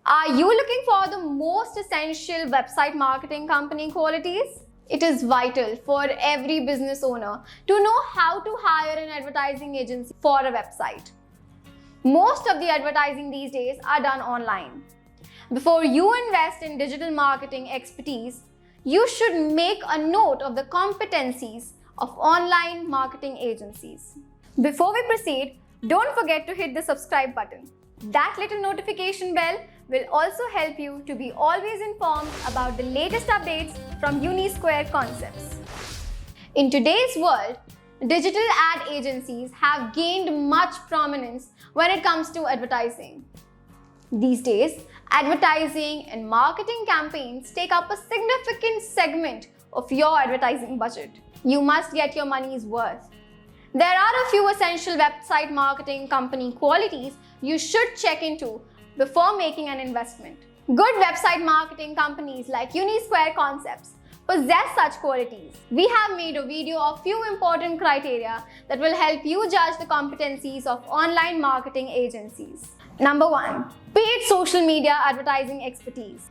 Are you looking for the most essential website marketing company qualities? It is vital for every business owner to know how to hire an advertising agency for a website. Most of the advertising these days are done online. Before you invest in digital marketing expertise, you should make a note of the competencies of online marketing agencies. Before we proceed, don't forget to hit the subscribe button. That little notification bell will also help you to be always informed about the latest updates from Unisquare Concepts. In today's world, digital ad agencies have gained much prominence when it comes to advertising. These days, advertising and marketing campaigns take up a significant segment of your advertising budget. You must get your money's worth. There are a few essential website marketing company qualities you should check into before making an investment. Good website marketing companies like Unisquare Concepts possess such qualities. We have made a video of few important criteria that will help you judge the competencies of online marketing agencies. Number 1. Paid social media advertising expertise.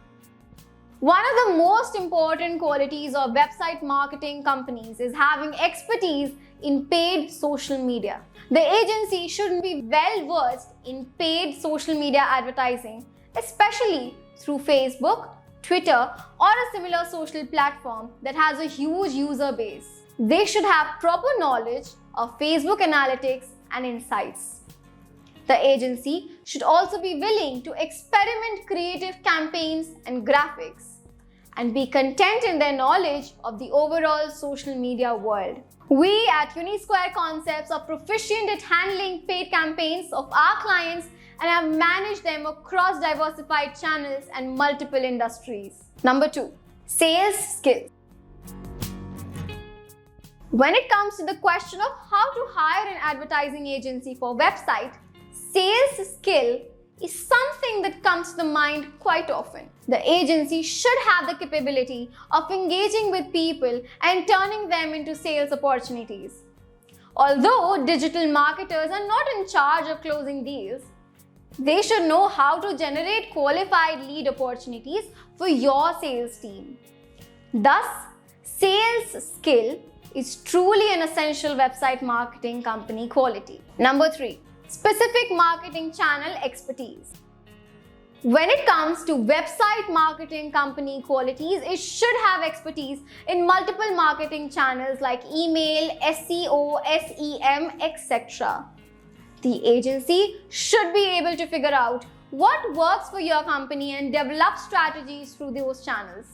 One of the most important qualities of website marketing companies is having expertise in paid social media. The agency should be well versed in paid social media advertising, especially through Facebook, Twitter, or a similar social platform that has a huge user base. They should have proper knowledge of Facebook analytics and insights. The agency should also be willing to experiment creative campaigns and graphics and be content in their knowledge of the overall social media world. We at Unisquare Concepts are proficient at handling paid campaigns of our clients and have managed them across diversified channels and multiple industries. Number 2. Sales skills. When it comes to the question of how to hire an advertising agency for website, sales skill is something that comes to the mind quite often. The agency should have the capability of engaging with people and turning them into sales opportunities. Although digital marketers are not in charge of closing deals, they should know how to generate qualified lead opportunities for your sales team. Thus, sales skill is truly an essential website marketing company quality. Number 3. Specific marketing channel expertise. When it comes to website marketing company qualities, it should have expertise in multiple marketing channels like email, SEO, SEM, etc. The agency should be able to figure out what works for your company and develop strategies through those channels.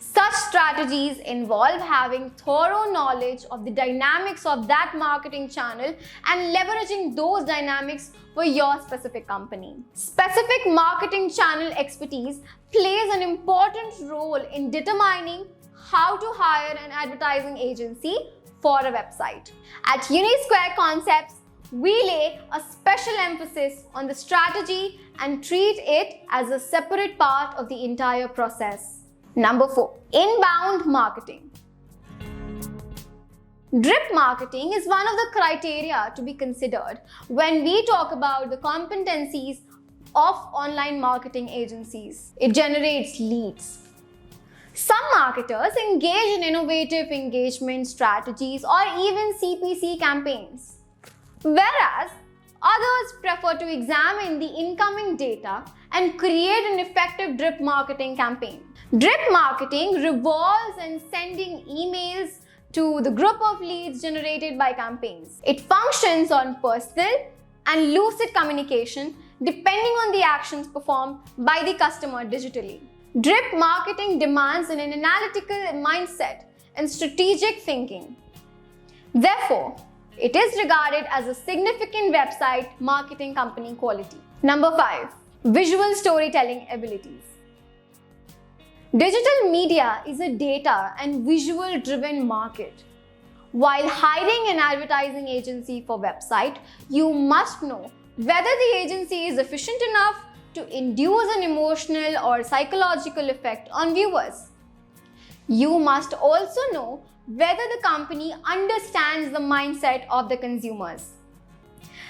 Such strategies involve having thorough knowledge of the dynamics of that marketing channel and leveraging those dynamics for your specific company. Specific marketing channel expertise plays an important role in determining how to hire an advertising agency for a website. At Unisquare Concepts, we lay a special emphasis on the strategy and treat it as a separate part of the entire process. Number 4. Inbound marketing. Drip marketing is one of the criteria to be considered when we talk about the competencies of online marketing agencies. It generates leads. Some marketers engage in innovative engagement strategies or even CPC campaigns, whereas others prefer to examine the incoming data and create an effective drip marketing campaign. Drip marketing revolves in sending emails to the group of leads generated by campaigns. It functions on personal and lucid communication depending on the actions performed by the customer digitally. Drip marketing demands an analytical mindset and strategic thinking. Therefore, it is regarded as a significant website marketing company quality. Number 5. Visual storytelling abilities. Digital media is a data and visual-driven market. While hiring an advertising agency for website, you must know whether the agency is efficient enough to induce an emotional or psychological effect on viewers. You must also know whether the company understands the mindset of the consumers.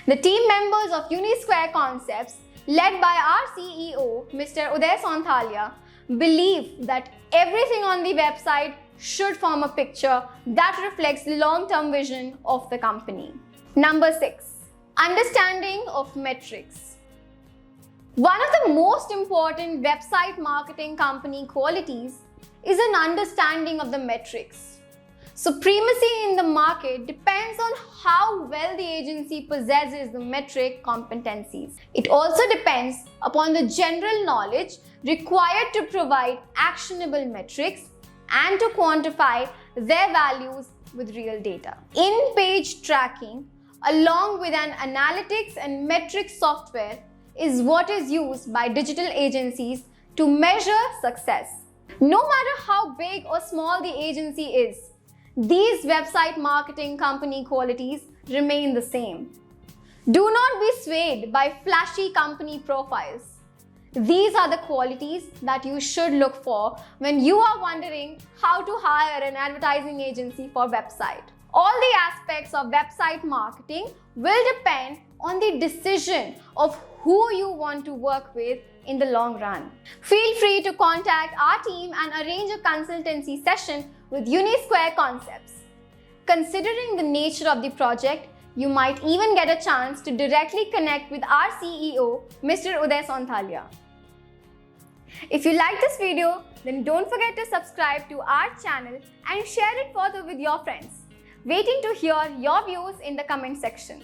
The team members of Unisquare Concepts led by our CEO, Mr. Uday Sonthalia, believe that everything on the website should form a picture that reflects the long-term vision of the company. Number 6. Understanding of metrics. One of the most important website marketing company qualities is an understanding of the metrics. Supremacy in the market depends on how well the agency possesses the metric competencies. It also depends upon the general knowledge required to provide actionable metrics and to quantify their values with real data. In-page tracking, along with an analytics and metrics software, is what is used by digital agencies to measure success. No matter how big or small the agency is, these website marketing company qualities remain the same. Do not be swayed by flashy company profiles. These are the qualities that you should look for when you are wondering how to hire an advertising agency for website. All the aspects of website marketing will depend on the decision of who you want to work with in the long run. Feel free to contact our team and arrange a consultancy session with Unisquare Concepts. Considering the nature of the project, you might even get a chance to directly connect with our CEO, Mr. Uday Sonthalia. If you like this video, then don't forget to subscribe to our channel and share it further with your friends. Waiting to hear your views in the comment section.